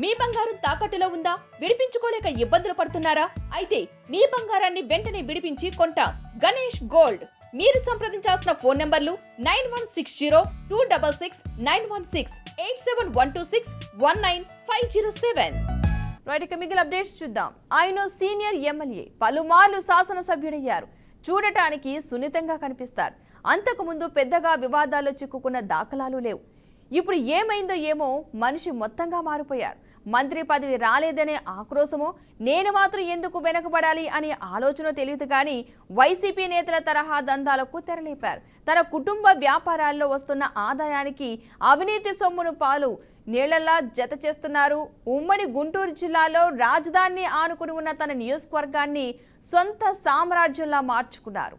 మీ బంగారం తాకట్టులో ఉందా? విడిపించుకోలేక ఇబ్బందులు పడుతున్నారా? అయితే మీ బంగారాన్ని వెంటనే విడిపించి కొంటాం. గణేష్ గోల్డ్. మీరు సంప్రదించాల్సిన ఫోన్ నంబర్లు 9160-266-916, 8712619507. రైట్, మిగిలిన అప్డేట్స్ చూద్దాం. ఆయన సీనియర్ ఎమ్మెల్యే పలుమార్లు శాసనసభ్యుడయ్యారు. చూడటానికి సున్నితంగా కనిపిస్తారు. అంతకుముందు పెద్దగా వివాదాల్లో చిక్కుకున్న దాఖలాలు లేవు. ఇప్పుడు ఏమైందో ఏమో, మనిషి మొత్తంగా మారిపోయారు. మంత్రి పదవి రాలేదనే ఆక్రోశమో, నేను మాత్రం ఎందుకు వెనకబడాలి అనే ఆలోచన తెలియదు కానీ వైసీపీ నేతల తరహా దందాలకు తెరలేపారు. తన కుటుంబ వ్యాపారాల్లో వస్తున్న ఆదాయానికి అవినీతి సొమ్మును పాలు నీళ్లలా జత చేస్తున్నారు. ఉమ్మడి గుంటూరు జిల్లాలో రాజధానిని ఆనుకుని ఉన్న తన నియోజకవర్గాన్ని సొంత సామ్రాజ్యంలా మార్చుకున్నారు.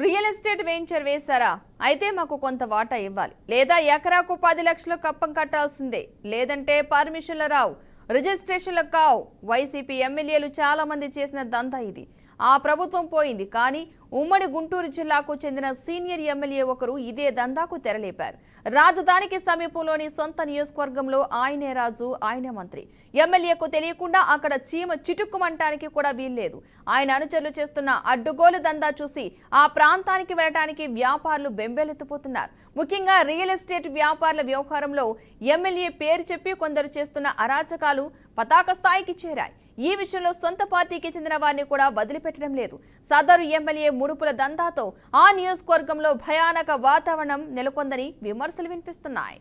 రియల్ ఎస్టేట్ వెంచర్ వేశారా? అయితే మాకు కొంత వాటా ఇవ్వాలి, లేదా ఎకరాకు 10 లక్షలు కప్పం కట్టాల్సిందే, లేదంటే పర్మిషన్లు రావు, రిజిస్ట్రేషన్లు కావు. వైసీపీ ఎమ్మెల్యేలు చాలా మంది చేసిన దందా ఇది. ఆ ప్రభుత్వం పోయింది, కానీ ఉమ్మడి గుంటూరు జిల్లాకు చెందిన సీనియర్ ఎమ్మెల్యే ఒకరు ఇదే దందాకు తెరలేపారు. రాజధానికి సమీపంలోని సొంత నియోజకవర్గంలో ఆయనే రాజు, ఆయనే మంత్రి. ఎమ్మెల్యేకు తెలియకుండా అక్కడ చీమ చిటుక్కుమంటానికి కూడా వీల్లేదు. ఆయన అనుచరులు చేస్తున్న అడ్డుగోలు దందా చూసి ఆ ప్రాంతానికి వెళ్ళడానికి వ్యాపారులు బెంబేలెత్తిపోతున్నారు. ముఖ్యంగా రియల్ ఎస్టేట్ వ్యాపారుల వ్యవహారంలో ఎమ్మెల్యే పేరు చెప్పి కొందరు చేస్తున్న అరాచకాలు పతాక స్థాయికి చేరాయి. ఈ విషయంలో సొంత పార్టీకి చెందిన వారిని కూడా వదిలిపెట్టడం లేదు. సదరు ఎమ్మెల్యే ముడుపుల దందాతో ఆ నియోజకవర్గంలో భయానక వాతావరణం నెలకొందని విమర్శలు వినిపిస్తున్నాయి.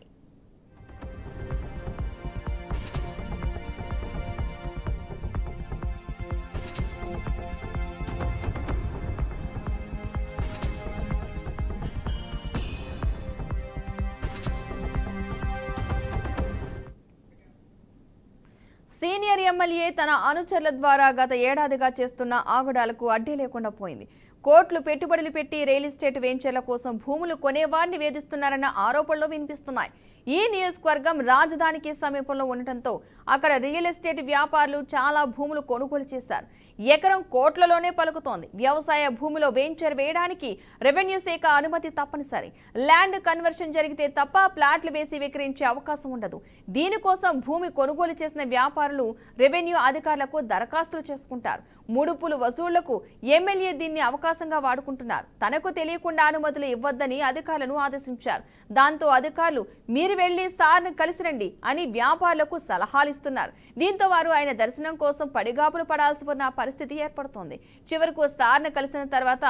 సీనియర్ ఎమ్మెల్యే తన అనుచరుల ద్వారా గత ఏడాదిగా చేస్తున్న ఆగడాలకు అడ్డీ లేకుండా పోయింది. కోట్లు పెట్టుబడులు పెట్టి రియల్ ఎస్టేట్ వెంచర్ల కోసం భూములు కొనేవారిని వేధిస్తున్నారన్న ఆరోపణలు వినిపిస్తున్నాయి. ఈ నియోజకవర్గం రాజధానికి సమీపంలో ఉండటంతో అక్కడ రియల్ ఎస్టేట్ వ్యాపారులు చాలా భూములు కొనుగోలు చేశారు. ఎకరం కోట్లలోనే పలుకుతోంది. వ్యవసాయ భూమిలో వెంచర్ వేయడానికి రెవెన్యూ శాఖ అనుమతి తప్పనిసరి. ల్యాండ్ కన్వర్షన్ జరిగితే తప్ప ప్లాట్లు వేసి విక్రయించే అవకాశం ఉండదు. దీనికోసం భూమి కొనుగోలు చేసిన వ్యాపారులు రెవెన్యూ అధికారులకు దరఖాస్తులు చేసుకుంటారు. ముడుపులు వసూళ్లకు ఎమ్మెల్యే దీన్ని అవకాశంగా వాడుకుంటున్నారు. తనకు తెలియకుండా అనుమతులు ఇవ్వొద్దని అధికారులను ఆదేశించారు. దాంతో అధికారులు మీరు వెళ్లి సార్ను కలిసి రండి అని వ్యాపారులకు సలహాలు ఇస్తున్నారు. దీంతో వారు ఆయన దర్శనం కోసం పడిగాపులు పడాల్సి ఉన్న పరిస్థితి ఏర్పడుతోంది. చివరకు సార్ను కలిసిన తర్వాత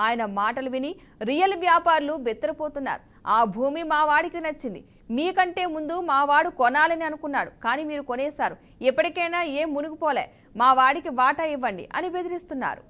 ఆయన మాటలు విని రియల్ వ్యాపారులు బెత్తరపోతున్నారు. ఆ భూమి మా వాడికి నచ్చింది, మీకంటే ముందు మా వాడు కొనాలని అనుకున్నాడు, కానీ మీరు కొనేశారు, ఎప్పటికైనా ఏం మునిగిపోలే, మా వాడికి వాటా ఇవ్వండి అని బెదిరిస్తున్నారు.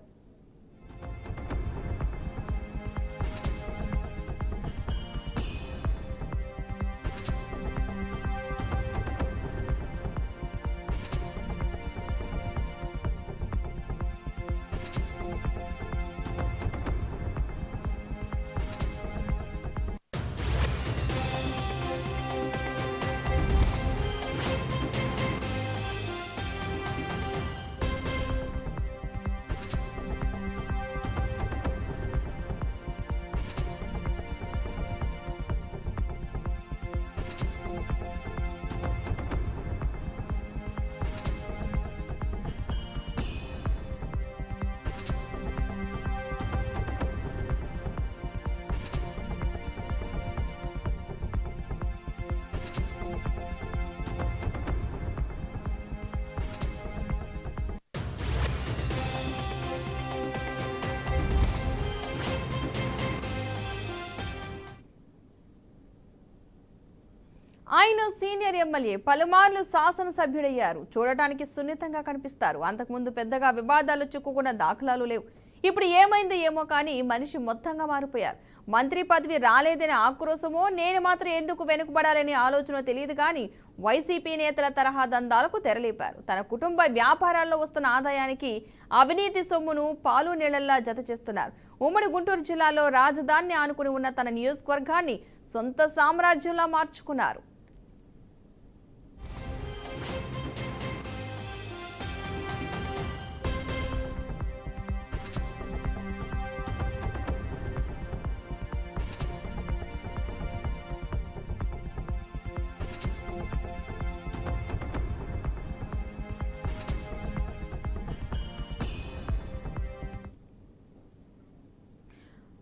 ఆయన సీనియర్ ఎమ్మెల్యే పలుమార్లు శాసనసభ్యుడయ్యారు. చూడటానికి సున్నితంగా కనిపిస్తారు. అంతకుముందు పెద్దగా వివాదాలు చిక్కుకున్న దాఖలాలు లేవు. ఇప్పుడు ఏమైందో ఏమో కానీ మనిషి మొత్తంగా మారిపోయారు. మంత్రి పదవి రాలేదనే ఆక్రోశమో, నేను మాత్రం ఎందుకు వెనుకబడాలనే ఆలోచన తెలియదు కానీ వైసీపీ నేతల తరహా దందాలకు తెరలేపారు. తన కుటుంబ వ్యాపారాల్లో వస్తున్న ఆదాయానికి అవినీతి సొమ్మును పాలు నీళ్లలా జత చేస్తున్నారు. ఉమ్మడి గుంటూరు జిల్లాలో రాజధానిని ఆనుకుని ఉన్న తన నియోజకవర్గాన్ని సొంత సామ్రాజ్యంలా మార్చుకున్నారు.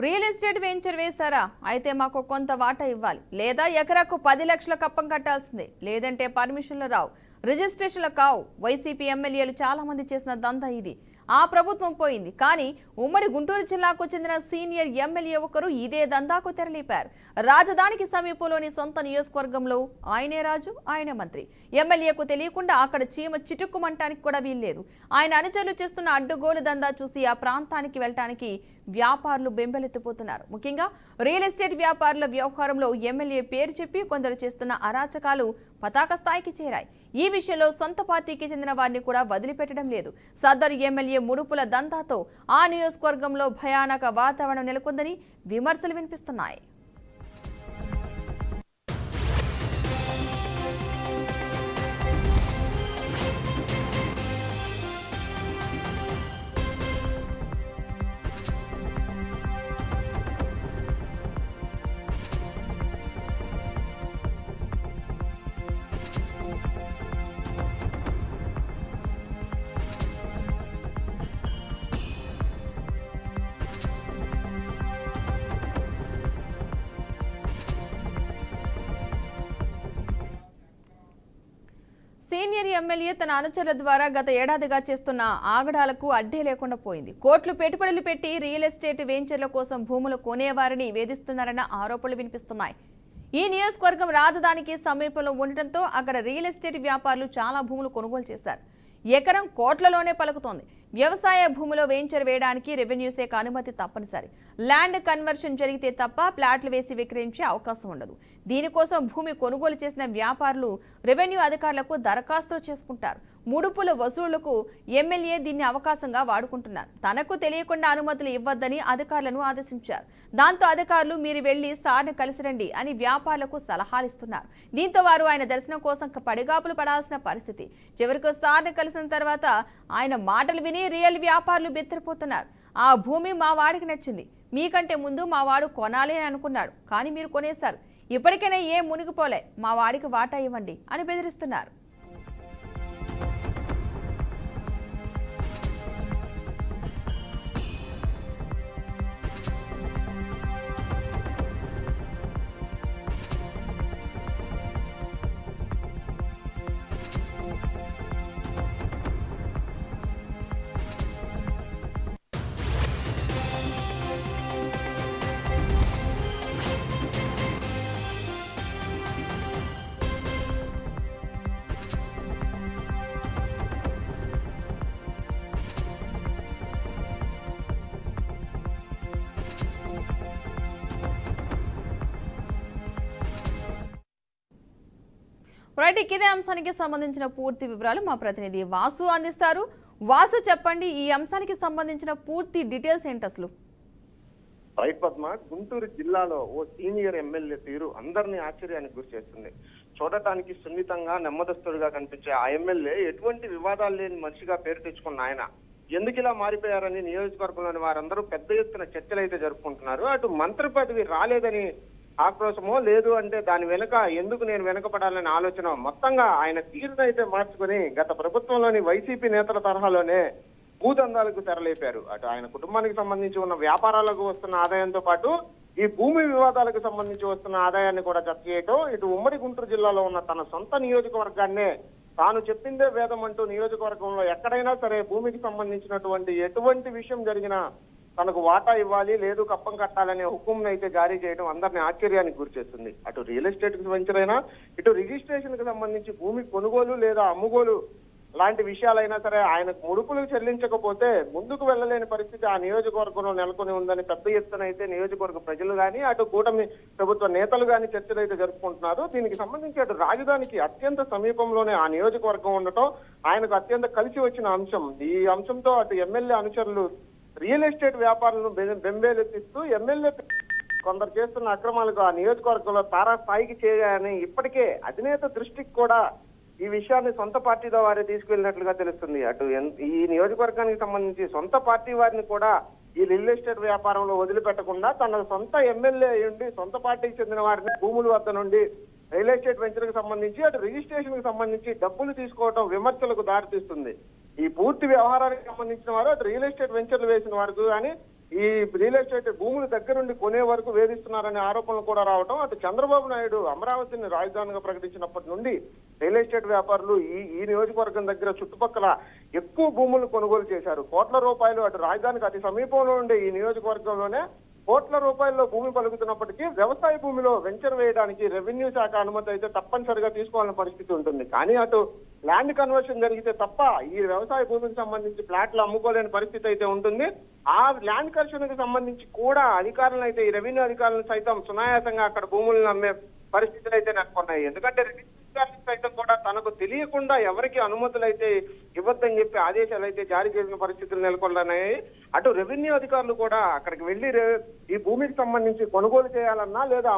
రియల్ ఎస్టేట్ వెంచర్ వేశారా? అయితే మాకు కొంత వాటా ఇవ్వాలి, లేదా ఎకరాకు 10 లక్షల కప్పం కట్టాల్సిందే, లేదంటే పర్మిషన్లు రావు, రిజిస్ట్రేషన్లు కావు. వైసీపీ ఎమ్మెల్యేలు చాలా మంది చేసిన దందా ఇది. ఆ ప్రభుత్వం పోయింది, కానీ ఉమ్మడి గుంటూరు జిల్లాకు చెందిన సీనియర్ ఎమ్మెల్యే ఒకరు ఇదే దందాకు తెరలేపారు. రాజధానికి సమీపంలోని సొంత నియోజకవర్గంలో ఆయనే రాజు, ఆయనే మంత్రి. ఎమ్మెల్యేకు తెలియకుండా అక్కడ చీమ చిటుక్కుమంటానికి కూడా వీల్లేదు. ఆయన అనుచరులు చేస్తున్న అడ్డుగోలు దందా చూసి ఆ ప్రాంతానికి వెళ్ళటానికి వ్యాపారులు బెంబెలెత్తిపోతున్నారు. ముఖ్యంగా రియల్ ఎస్టేట్ వ్యాపారుల వ్యవహారంలో ఎమ్మెల్యే పేరు చెప్పి కొందరు చేస్తున్న అరాచకాలు పతాక స్థాయికి చేరాయి. ఈ విషయంలో సొంత పార్టీకి చెందిన వారిని కూడా వదిలిపెట్టడం లేదు. సదరు ఎమ్మెల్యే ముడుపుల దందాతో ఆ నియోజకవర్గంలో భయానక వాతావరణం నెలకొందని విమర్శలు వినిపిస్తున్నాయి. సీనియర్ ఎమ్మెల్యే తన అనుచరుల ద్వారా గత ఏడాదిగా చేస్తున్న ఆగడాలకు అడ్డే లేకుండా పోయింది. కోట్లు పెట్టుబడులు పెట్టి రియల్ ఎస్టేట్ వెంచర్ల కోసం భూములు కొనేవారిని వేధిస్తున్నారన్న ఆరోపణలు వినిపిస్తున్నాయి. ఈ నియోజకవర్గం రాజధానికి సమీపంలో ఉండటంతో అక్కడ రియల్ ఎస్టేట్ వ్యాపారులు చాలా భూములు కొనుగోలు చేశారు. ఎకరం కోట్లలోనే పలుకుతోంది. వ్యవసాయ భూమిలో వెంచర్ వేయడానికి రెవెన్యూ శాఖ అనుమతి తప్పనిసరి. ల్యాండ్ కన్వర్షన్ జరిగితే తప్ప ప్లాట్లు వేసి విక్రయించే అవకాశం ఉండదు. దీనికోసం భూమి కొనుగోలు చేసిన వ్యాపారులు రెవెన్యూ అధికారులకు దరఖాస్తులు చేసుకుంటారు. ముడుపుల వసూళ్లకు ఎమ్మెల్యే దీన్ని అవకాశంగా వాడుకుంటున్నారు. తనకు తెలియకుండా అనుమతులు ఇవ్వద్దని అధికారులను ఆదేశించారు. దాంతో అధికారులు మీరు వెళ్లి సార్ని కలిసిరండి అని వ్యాపారులకు సలహాలు ఇస్తున్నారు. దీంతో వారు ఆయన దర్శనం కోసం పడిగాపులు పడాల్సిన పరిస్థితి. చివరికి సార్ని కలిసిన తర్వాత ఆయన మాటలు విని రియల్ వ్యాపారులు బెత్తరిపోతున్నారు. ఆ భూమి మా వాడికి నచ్చింది, మీకంటే ముందు మా వాడు కొనాలి అని అనుకున్నాడు, కానీ మీరు కొనేశారు, ఇప్పటికైనా ఏం మునిగిపోలే, మా వాడికి వాటా ఇవ్వండి అని బెదిరిస్తున్నారు. రైట్, ఇదే అంశానికి సంబంధించిన పూర్తి వివరాలు మా ప్రతినిధి వాసు అందిస్తారు. వాసు, చెప్పండి, ఈ అంశానికి సంబంధించిన పూర్తి డీటెయిల్స్ ఏంటి అసలు? రైట్ పద్మ, గుంటూరు జిల్లాలో ఓ సీనియర్ ఎమ్మెల్యే తీరు అందరినీ ఆశ్చర్యానికి గురి చేస్తుంది. చూడటానికి సున్నితంగా నెమ్మదస్తుడిగా కనిపించే ఆ ఎమ్మెల్యే ఎటువంటి వివాదాలు లేని మనిషిగా పేరు తెచ్చుకున్న ఆయన ఎందుకు ఇలా మారిపోయారని నియోజకవర్గంలోని వారందరూ పెద్ద ఎత్తున చర్చలు అయితే జరుపుకుంటున్నారు. అటు మంత్రి పదవి రాలేదని ఆక్రోశమో, లేదు అంటే దాని వెనుక ఎందుకు నేను వెనుకపడాలనే ఆలోచన మొత్తంగా ఆయన తీరునైతే మార్చుకుని గత ప్రభుత్వంలోని వైసీపీ నేతల తరహాలోనే భూదందాలకు తెరలేపారు. అటు ఆయన కుటుంబానికి సంబంధించి ఉన్న వ్యాపారాలకు వస్తున్న ఆదాయంతో పాటు ఈ భూమి వివాదాలకు సంబంధించి వస్తున్న ఆదాయాన్ని కూడా జత చేయటం, ఇటు ఉమ్మడి గుంటూరు జిల్లాలో ఉన్న తన సొంత నియోజకవర్గాన్నే తాను చెప్పిందే వేదం అంటూ నియోజకవర్గంలో ఎక్కడైనా సరే భూమికి సంబంధించినటువంటి ఎటువంటి విషయం జరిగినా తనకు వాటా ఇవ్వాలి, లేదు కప్పం కట్టాలనే హుకుంను అయితే జారీ చేయడం అందరినీ ఆశ్చర్యానికి గురిచేస్తుంది. అటు రియల్ ఎస్టేట్ కి వెంచర్ అయినా, ఇటు రిజిస్ట్రేషన్ కి సంబంధించి భూమి కొనుగోలు లేదా అమ్ముగోలు అలాంటి విషయాలైనా సరే ఆయనకు ముడుపులు చెల్లించకపోతే ముందుకు వెళ్ళలేని పరిస్థితి ఆ నియోజకవర్గంలో నెలకొని ఉందని పెద్ద ఎత్తున అయితే నియోజకవర్గ ప్రజలు కానీ అటు కూటమి ప్రభుత్వ నేతలు కానీ చర్చలు అయితే జరుపుకుంటున్నారు. దీనికి సంబంధించి అటు రాజధానికి అత్యంత సమీపంలోనే ఆ నియోజకవర్గం ఉండటం ఆయనకు అత్యంత కలిసి వచ్చిన అంశం. ఈ అంశంతో అటు ఎమ్మెల్యే అనుచరులు రియల్ ఎస్టేట్ వ్యాపారులను బెంబేలెత్తిస్తూ ఎమ్మెల్యే కొందరు చేస్తున్న అక్రమాలకు ఆ నియోజకవర్గంలో తారాస్థాయికి చేయాలని ఇప్పటికే అధినేత దృష్టికి కూడా ఈ విషయాన్ని సొంత పార్టీలో వారే తీసుకెళ్లినట్లుగా తెలుస్తుంది. అటు ఈ నియోజకవర్గానికి సంబంధించి సొంత పార్టీ వారిని కూడా ఈ రియల్ ఎస్టేట్ వ్యాపారంలో వదిలిపెట్టకుండా తన సొంత ఎమ్మెల్యే ఉండి సొంత పార్టీకి చెందిన వారిని భూముల వద్ద నుండి రియల్ ఎస్టేట్ వెంచర్ కు సంబంధించి అటు రిజిస్ట్రేషన్ కు సంబంధించి డబ్బులు తీసుకోవడం విమర్శలకు దారితీస్తుంది. ఈ పూర్తి వ్యవహారానికి సంబంధించిన వారు అటు రియల్ ఎస్టేట్ వెంచర్లు వేసిన వారికి కానీ ఈ రియల్ ఎస్టేట్ భూముల దగ్గర నుండి కొనే వరకు వేధిస్తున్నారనే ఆరోపణలు కూడా రావడం, అటు చంద్రబాబు నాయుడు అమరావతిని రాజధానిగా ప్రకటించినప్పటి నుండి రియల్ ఎస్టేట్ వ్యాపారులు ఈ నియోజకవర్గం దగ్గర చుట్టుపక్కల ఎక్కువ భూములు కొనుగోలు చేశారు. కోట్ల రూపాయలు అటు రాజధానికి అతి సమీపంలో ఉండే ఈ నియోజకవర్గంలోనే కోట్ల రూపాయల్లో భూమి పలుకుతున్నప్పటికీ వ్యవసాయ భూమిలో వెంచర్ వేయడానికి రెవెన్యూ శాఖ అనుమతి అయితే తప్పనిసరిగా తీసుకోవాల్సిన పరిస్థితి ఉంటుంది. కానీ అటు ల్యాండ్ కన్వర్షన్ జరిగితే తప్ప ఈ వ్యవసాయ భూమికి సంబంధించి ప్లాట్లు అమ్ముకోలేని పరిస్థితి అయితే ఉంటుంది. ఆ ల్యాండ్ కన్వర్షన్ కి సంబంధించి కూడా అధికారులు అయితే ఈ రెవెన్యూ అధికారులను సైతం సునాయాసంగా అక్కడ భూములను అమ్మే పరిస్థితులు అయితే నెలకొన్నాయి. ఎందుకంటే సైతం కూడా తనకు తెలియకుండా ఎవరికి అనుమతులు అయితే ఇవ్వద్దని చెప్పి ఆదేశాలు అయితే జారీ చేసిన పరిస్థితులు నెలకొన్నాయి. అటు రెవెన్యూ అధికారులు కూడా అక్కడికి వెళ్లి ఈ భూమికి సంబంధించి కొనుగోలు చేయాలన్నా లేదా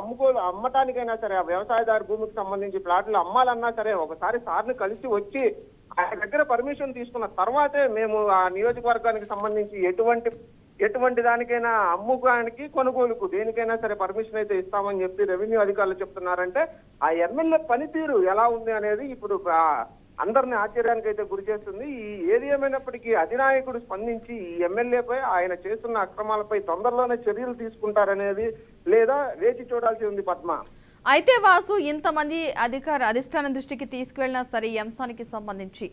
అమ్మటానికైనా సరే ఆ వ్యవసాయదారు భూమికి సంబంధించి ప్లాట్లు అమ్మాలన్నా సరే ఒకసారి సార్ని కలిసి వచ్చి ఆయన దగ్గర పర్మిషన్ తీసుకున్న తర్వాతే మేము ఆ నియోజకవర్గానికి సంబంధించి ఎటువంటి దానికైనా అమ్ముకోవడానికి కొనుగోలుకు దేనికైనా సరే పర్మిషన్ అయితే ఇస్తామని చెప్పి రెవెన్యూ అధికారులు చెప్తున్నారంటే ఆ ఎమ్మెల్యే పనితీరు ఎలా ఉంది అనేది ఇప్పుడు అందరిని ఆశ్చర్యానికి అయితే గురి చేస్తుంది. ఏది ఏమైనప్పటికీ అధినాయకుడు స్పందించి ఈ ఎమ్మెల్యేపై ఆయన చేస్తున్న అక్రమాలపై తొందరలోనే చర్యలు తీసుకుంటారనేది లేదా వేచి చూడాల్సి ఉంది పద్మ. అయితే వాసు, ఇంతమంది అధిష్టానం దృష్టికి తీసుకువెళ్ళినా సరే ఈ అంశానికి సంబంధించి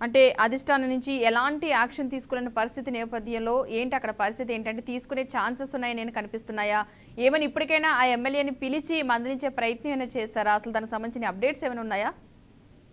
అంటే అధిష్టానం నుంచి ఎలాంటి యాక్షన్ తీసుకునే పరిస్థితి నేపథ్యంలో ఏంటి అక్కడ పరిస్థితి ఏంటంటే తీసుకునే ఛాన్సెస్ ఉన్నాయని నేను కనిపిస్తున్నాయా? ఏమైనా ఇప్పటికైనా ఆ ఎమ్మెల్యేని పిలిచి మందలించే ప్రయత్నం ఏమైనా చేశారా? అసలు దానికి సంబంధించిన అప్డేట్స్ ఏమైనా ఉన్నాయా?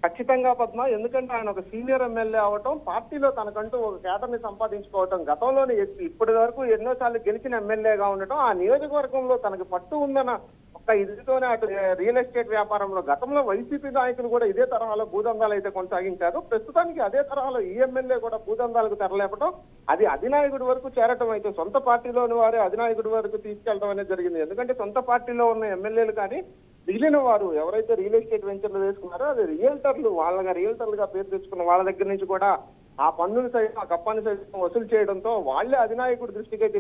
ఖచ్చితంగా పద్మ, ఎందుకంటే ఆయన ఒక సీనియర్ ఎమ్మెల్యే అవటం, పార్టీలో తనకంటూ ఒక కేటర్ని సంపాదించుకోవటం, గతంలోనే ఇప్పటి వరకు ఎన్నోసార్లు గెలిచిన ఎమ్మెల్యేగా ఉండటం, ఆ నియోజకవర్గంలో తనకు పట్టు ఉందన్న ఒక ఇదితోనే అటు రియల్ ఎస్టేట్ వ్యాపారంలో గతంలో వైసీపీ నాయకులు కూడా ఇదే తరహాలో భూదందాలు అయితే కొనసాగించారు. ప్రస్తుతానికి అదే తరహాలో ఈ ఎమ్మెల్యే కూడా భూదందాలకు తెరలేపటం, అది అధినాయకుడి వరకు చేరటం అయితే సొంత పార్టీలోని వారే అధినాయకుడి వరకు తీసుకెళ్లడం అనేది జరిగింది. ఎందుకంటే సొంత పార్టీలో ఉన్న ఎమ్మెల్యేలు కానీ మిగిలిన వారు ఎవరైతే రియల్ ఎస్టేట్ వెంచర్లు వేసుకున్నారో అది రియల్టర్లుగా పేరు తెచ్చుకున్న వాళ్ళ దగ్గర నుంచి కూడా ఆ పన్నులు సైతం ఆ కప్పాన్ని సైతం వసూలు చేయడంతో వాళ్లే అధినాయకుడు దృష్టికి అయితే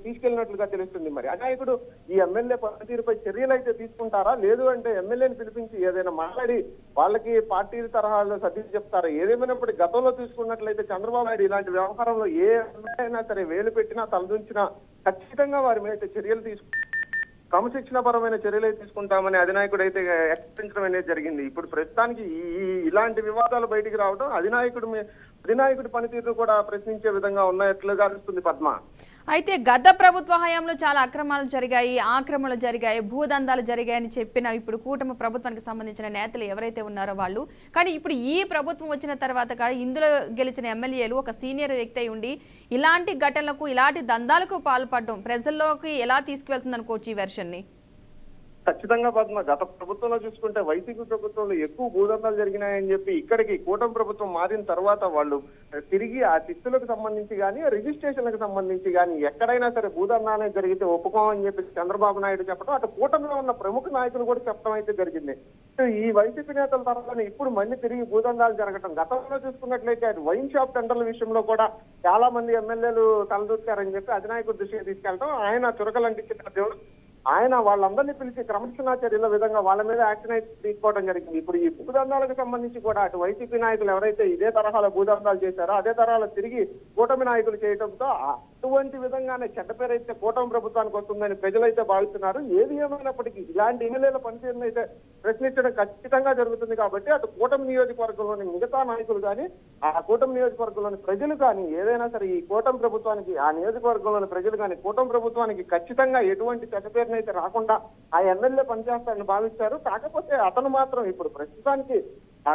తీసుకెళ్లినట్లుగా తెలుస్తుంది. మరి అధినాయకుడు ఈ ఎమ్మెల్యే పనితీరుపై చర్యలు అయితే తీసుకుంటారా, లేదు అంటే ఎమ్మెల్యేని పిలిపించి ఏదైనా మాట్లాడి వాళ్ళకి పార్టీ తరహాలో సర్ది చెప్తారా? ఏదేమైనప్పుడు గతంలో తీసుకున్నట్లయితే చంద్రబాబు నాయుడు ఇలాంటి వ్యవహారంలో ఏ ఎమ్మెల్యే సరే వేలు పెట్టినా తలదించినా ఖచ్చితంగా వారి మీద చర్యలు క్రమశిక్షణపరమైన చర్యలు తీసుకుంటామని అధినాయకుడు అయితే హెచ్చరించడం అనేది జరిగింది. ఇప్పుడు ప్రస్తుతానికి ఇలాంటి వివాదాలు బయటికి రావడం అధినాయకుడి పనితీరును కూడా ప్రశ్నించే విధంగా ఉన్నట్లుగా అనిపిస్తుంది పద్మ. అయితే గత ప్రభుత్వ హయాంలో చాలా అక్రమాలు జరిగాయి, ఆక్రమణలు జరిగాయి, భూదందాలు జరిగాయని చెప్పిన ఇప్పుడు కూటమి ప్రభుత్వానికి సంబంధించిన నేతలు ఎవరైతే ఉన్నారో వాళ్ళు, కానీ ఇప్పుడు ఈ ప్రభుత్వం వచ్చిన తర్వాత కూడా ఇందులో గెలిచిన ఎమ్మెల్యేలు ఒక సీనియర్ వ్యక్తి అయి ఉండి ఇలాంటి ఘటనలకు ఇలాంటి దందాలకు పాల్పడడం ప్రజల్లోకి ఎలా తీసుకువెళ్తుంది అనుకోవచ్చు ఈ వెర్షన్ని? ఖచ్చితంగా పద్మ, గత ప్రభుత్వంలో చూసుకుంటే వైసీపీ ప్రభుత్వంలో ఎక్కువ భూదందాలు జరిగినాయని చెప్పి ఇక్కడికి కూటమి ప్రభుత్వం మారిన తర్వాత వాళ్ళు తిరిగి ఆ చిత్తులకు సంబంధించి కానీ రిజిస్ట్రేషన్లకు సంబంధించి కానీ ఎక్కడైనా సరే భూదందాలే జరిగితే ఒప్పుకోమని చెప్పి చంద్రబాబు నాయుడు చెప్పడం, అటు కూటమిలో ఉన్న ప్రముఖ నాయకులు కూడా చెప్పడం అయితే జరిగింది. ఈ వైసీపీ నేతల తరఫున ఇప్పుడు మళ్ళీ తిరిగి భూదందాలు జరగడం, గతంలో చూసుకున్నట్లయితే అటు వైన్ షాప్ టెండర్ల విషయంలో కూడా చాలా మంది ఎమ్మెల్యేలు తలదూర్చారని చెప్పి అధినాయకుడి దృష్టికి తీసుకెళ్తాం. ఆయన చురకలంటించిన దేవుడు ఆయన వాళ్ళందరినీ పిలిచి క్రమశిక్షణా చర్యల విధంగా వాళ్ళ మీద యాక్షన్ అయితే తీసుకోవడం జరిగింది. ఇప్పుడు ఈ భూదందాలకు సంబంధించి కూడా అటు వైసీపీ నాయకులు ఎవరైతే ఇదే తరహాలో భూదందాలు చేశారో అదే తరహాలో తిరిగి కూటమి నాయకులు చేయడంతో అటువంటి విధంగానే చెడ్డ పేరు అయితే కూటమి ప్రభుత్వానికి వస్తుందని ప్రజలైతే భావిస్తున్నారు. ఏది ఏమైనప్పటికీ ఇలాంటి ఎమ్మెల్యేల పనితీరును అయితే ప్రశ్నించడం ఖచ్చితంగా జరుగుతుంది. కాబట్టి అటు కూటమి నియోజకవర్గంలోని మిగతా నాయకులు కానీ ఆ కూటమి నియోజకవర్గంలోని ప్రజలు కానీ ఏదైనా సరే ఈ కూటమి ప్రభుత్వానికి ఆ నియోజకవర్గంలోని ప్రజలు కానీ కూటమి ప్రభుత్వానికి ఖచ్చితంగా ఎటువంటి చెడ్డ పేరు అయితే రాకుండా ఆ ఎమ్మెల్యే పనిచేస్తారని భావిస్తారు. కాకపోతే అతను మాత్రం ఇప్పుడు ప్రస్తుతానికి ఆ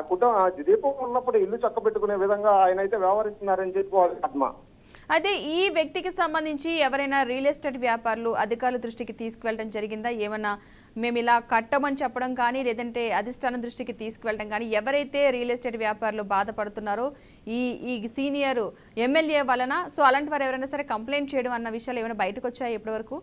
దీపం ఉన్నప్పుడు ఇల్లు చక్కబెట్టుకునే విధంగా ఆయన అయితే వ్యవహరిస్తున్నారని చెప్పుకోవాలి పద్మ. అయితే ఈ వ్యక్తికి సంబంధించి ఎవరైనా రియల్ ఎస్టేట్ వ్యాపారులు అధికారుల దృష్టికి తీసుకువెళ్ళడం జరిగిందా? ఏమన్నా మేము ఇలా కట్టమని చెప్పడం కానీ లేదంటే అధిష్టానం దృష్టికి తీసుకువెళ్ళడం కానీ, ఎవరైతే రియల్ ఎస్టేట్ వ్యాపారులు బాధపడుతున్నారో ఈ సీనియర్ ఎమ్మెల్యే వలన, సో అలాంటి వారు ఎవరైనా సరే కంప్లైంట్ చేయడం అన్న విషయాలు ఏమైనా బయటకు వచ్చాయి ఇప్పటివరకు?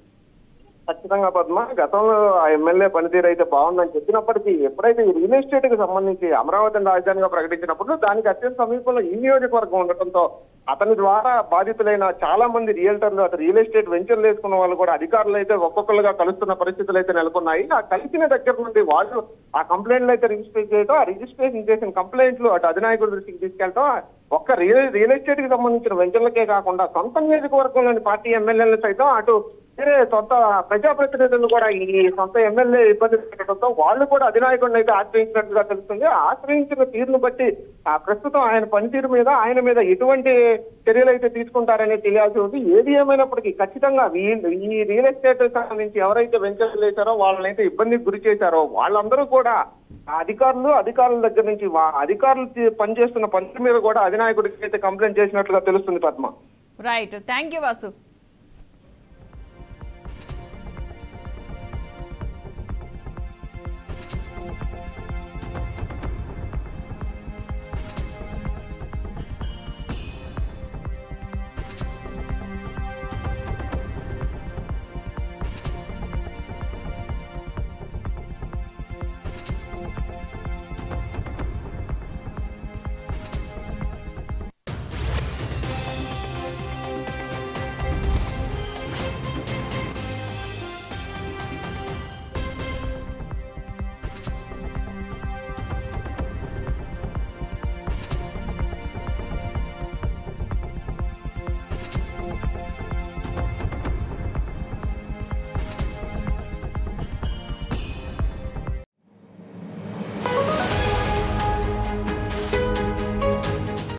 ఖచ్చితంగా పద్మ, గతంలో ఆ ఎమ్మెల్యే పనితీరు అయితే బాగుందని చెప్పినప్పటికీ ఎప్పుడైతే ఈ రియల్ ఎస్టేట్ కి సంబంధించి అమరావతిని రాజధానిగా ప్రకటించినప్పుడు దానికి అత్యంత సమీపంలో ఈ నియోజకవర్గం ఉండటంతో అతని ద్వారా బాధితులైన చాలా మంది రియల్టర్లు, అటు రియల్ ఎస్టేట్ వెంచర్లు వేసుకున్న వాళ్ళు కూడా అధికారులు అయితే ఒక్కొక్కరుగా కలుస్తున్న పరిస్థితులు అయితే నెలకొన్నాయి. ఆ కలిసిన దగ్గర నుండి వాళ్ళు ఆ కంప్లైంట్లు అయితే రిజిస్టర్ చేయడం, ఆ రిజిస్ట్రేషన్ చేసిన కంప్లైంట్లు అటు అధినాయకుడి దృష్టికి తీసుకెళ్తాం. ఒక్క రియల్ ఎస్టేట్ కి సంబంధించిన వెంచర్లకే కాకుండా సొంత నియోజకవర్గంలోని పార్టీ ఎమ్మెల్యేలు సైతం అటు వేరే సొంత ప్రజాప్రతినిధులు కూడా ఈ సొంత ఎమ్మెల్యే ఇబ్బంది పెట్టడంతో వాళ్ళు కూడా అధినాయకుడిని అయితే ఆశ్రయించినట్టుగా తెలుస్తుంది. ఆశ్రయించిన తీరును బట్టి ప్రస్తుతం ఆయన పనితీరు మీద, ఆయన మీద ఎటువంటి చర్యలు అయితే తీసుకుంటారని తెలియాల్సి ఉంది. ఏది ఏమైనప్పటికీ ఖచ్చితంగా ఈ రియల్ ఎస్టేట్ సంబంధించి ఎవరైతే వెంచర్లు వేశారో వాళ్ళనైతే ఇబ్బందికి గురి చేశారో వాళ్ళందరూ కూడా అధికారుల దగ్గర నుంచి అధికారులు పనిచేస్తున్న పని మీద కూడా అధినాయకుడికి అయితే కంప్లైంట్ చేసినట్లుగా తెలుస్తుంది Padma. Right, thank you Vasu.